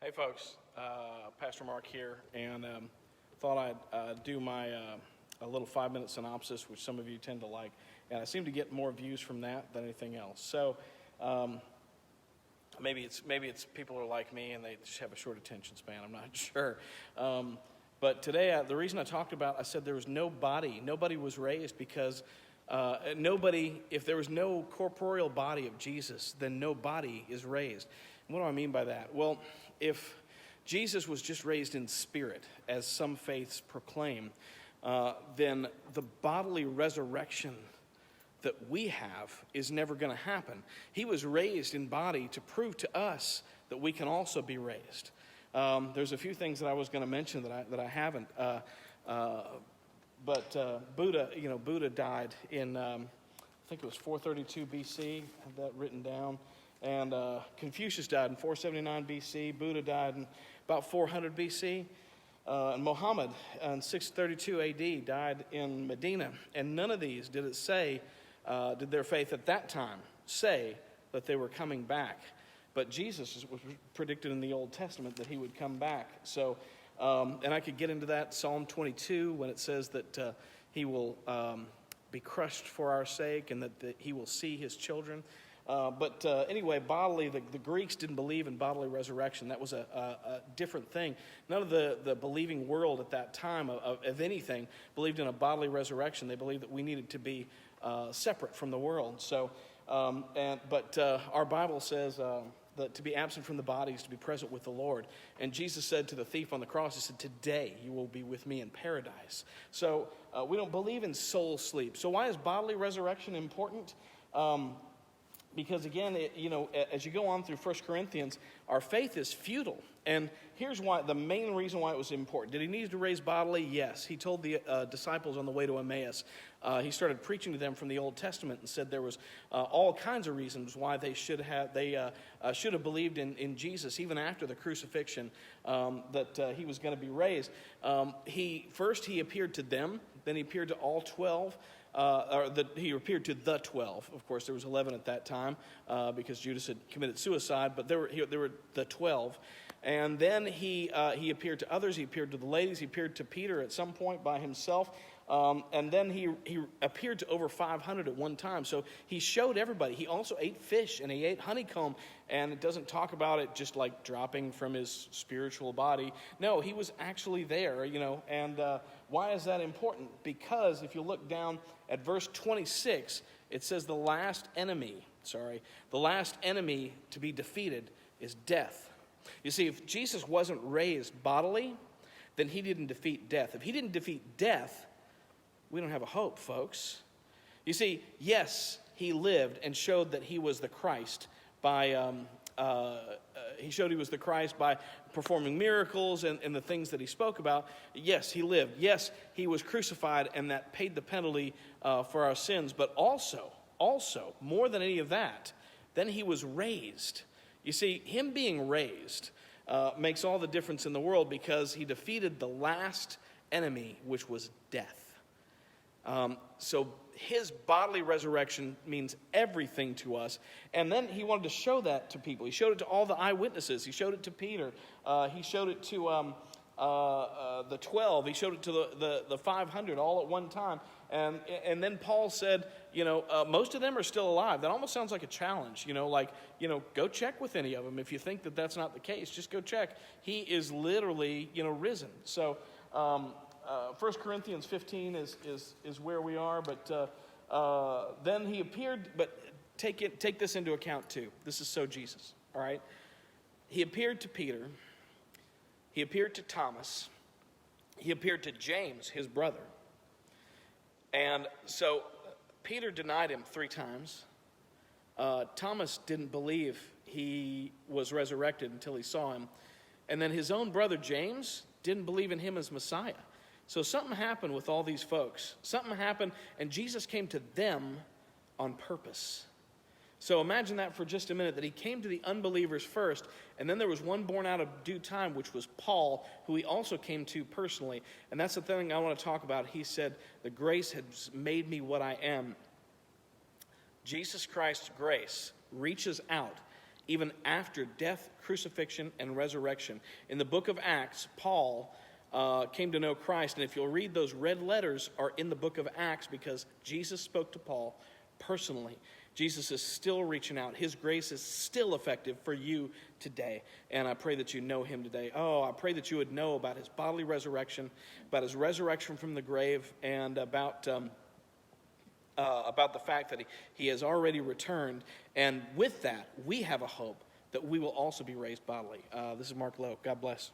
Hey folks, Pastor Mark here, and thought I'd do my a little 5-minute synopsis, which some of you tend to like, and I seem to get more views from that than anything else. So maybe it's people are like me and they just have a short attention span. I'm not sure. But today, the reason I said there was nobody was raised because if there was no corporeal body of Jesus, then no body is raised. What do I mean by that? Well, if Jesus was just raised in spirit, as some faiths proclaim, then the bodily resurrection that we have is never going to happen. He was raised in body to prove to us that we can also be raised. There's a few things that I was going to mention that I haven't. But Buddha died in, I think it was 432 BC. I have that written down. And Confucius died in 479 BC. Buddha died in about 400 BC. And Muhammad in 632 AD died in Medina. And none of these did their faith at that time say that they were coming back. But Jesus was predicted in the Old Testament that he would come back. So, and I could get into that, Psalm 22, when it says that he will be crushed for our sake and that he will see his children. But anyway, bodily, the Greeks didn't believe in bodily resurrection. That was a different thing. None of the believing world at that time of anything believed in a bodily resurrection. They believed that we needed to be separate from the world. So, but our Bible says that to be absent from the body is to be present with the Lord. And Jesus said to the thief on the cross, he said, "Today you will be with me in paradise." So we don't believe in soul sleep. So why is bodily resurrection important? Because again, as you go on through 1 Corinthians, our faith is futile. And here's why, the main reason why it was important. Did he need to raise bodily? Yes. He told the disciples on the way to Emmaus, he started preaching to them from the Old Testament and said there was all kinds of reasons why they should have believed in Jesus, even after the crucifixion, that he was going to be raised. He appeared to them, then he appeared to all 12. He appeared to the 12. Of course, there was 11 at that time because Judas had committed suicide, but there were the 12. And then he appeared to others. He appeared to the ladies. He appeared to Peter at some point by himself. And then he appeared to over 500 at one time. So he showed everybody. He also ate fish and he ate honeycomb. And it doesn't talk about it just like dropping from his spiritual body. No, he was actually there, And why is that important? Because if you look down at verse 26, it says the last enemy to be defeated is death. You see, if Jesus wasn't raised bodily, then he didn't defeat death. If he didn't defeat death, we don't have a hope, folks. You see, yes, he lived and showed that he was the Christ by performing miracles and the things that he spoke about. Yes, he lived. Yes, he was crucified, and that paid the penalty for our sins. But also, more than any of that, then he was raised. You see, him being raised makes all the difference in the world because he defeated the last enemy, which was death. So his bodily resurrection means everything to us. And then he wanted to show that to people. He showed it to all the eyewitnesses. He showed it to Peter. He showed it to the 12. He showed it to the 500 all at one time. And then Paul said, most of them are still alive. That almost sounds like a challenge, go check with any of them. If you think that that's not the case, just go check. He is literally, risen. So 1 Corinthians 15 is where we are, but then he appeared, but take this into account too. This is so Jesus, all right? He appeared to Peter. He appeared to Thomas. He appeared to James, his brother. And so Peter denied him 3 times. Thomas didn't believe he was resurrected until he saw him. And then his own brother James didn't believe in him as Messiah. So something happened with all these folks. Something happened, and Jesus came to them on purpose. So imagine that for just a minute, that he came to the unbelievers first, and then there was one born out of due time, which was Paul, who he also came to personally. And that's the thing I want to talk about. He said, the grace has made me what I am. Jesus Christ's grace reaches out even after death, crucifixion, and resurrection. In the book of Acts, Paul came to know Christ. And if you'll read, those red letters are in the book of Acts because Jesus spoke to Paul personally. Jesus is still reaching out. His grace is still effective for you today. And I pray that you know him today. I pray that you would know about his bodily resurrection, about his resurrection from the grave, and about the fact that he has already returned. And with that, we have a hope that we will also be raised bodily. This is Mark Lowe. God bless.